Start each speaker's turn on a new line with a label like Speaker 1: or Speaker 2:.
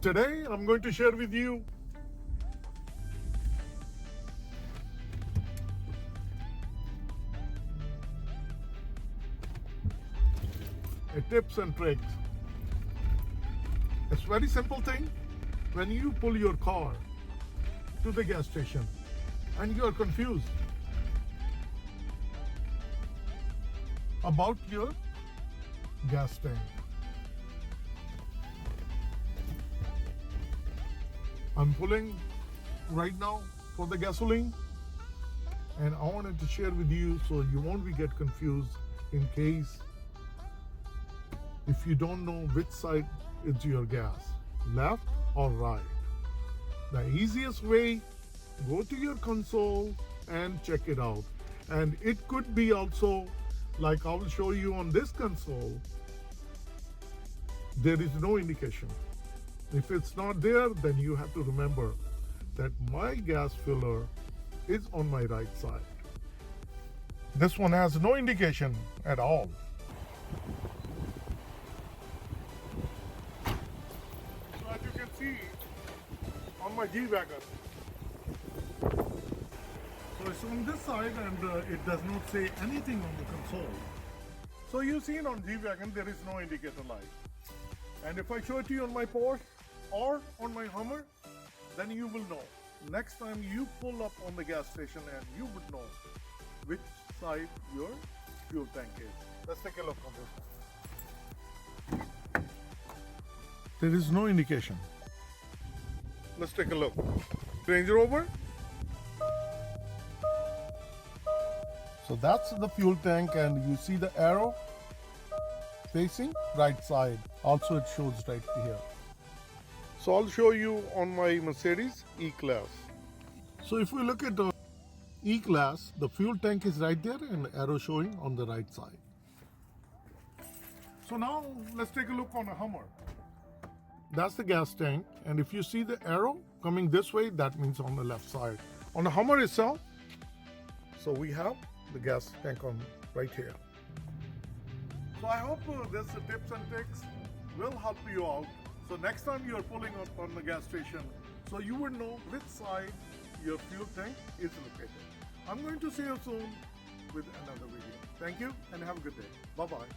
Speaker 1: today I'm going to share with you a tips and tricks. It's very simple thing. When you pull your car to the gas station and you are confused about your gas tank, I'm pulling right now for the gasoline, and I wanted to share with you so you won't get confused in case if you don't know which side is your gas, left or right. The easiest way, go to your console and check it out. And it could be also, like I will show you on this console, there is no indication. If it's not there, then you have to remember that my gas filler is on my right side. This one has no indication at all. So as you can see on my G-Wagon, so it's on this side and it does not say anything on the console. So you've seen on G-Wagon there is no indicator light. And if I show it to you on my Porsche or on my Hummer, then you will know. Next time you pull up on the gas station and you would know which side your fuel tank is. Let's take a look on this. There is no indication. Let's take a look. Range Rover. So that's the fuel tank, and you see the arrow facing right side. Also it shows right here. So I'll show you on my Mercedes E-Class. So if we look at the E-Class, the fuel tank is right there and the arrow showing on the right side. So now let's take a look on a Hummer. That's the gas tank, and if you see the arrow coming this way, that means on the left side. On the Hummer itself, so we have the gas tank on right here. So I hope this tips and tricks will help you out. So next time you are pulling up on the gas station, so you would know which side your fuel tank is located. I'm going to see you soon with another video. Thank you and have a good day. Bye-bye.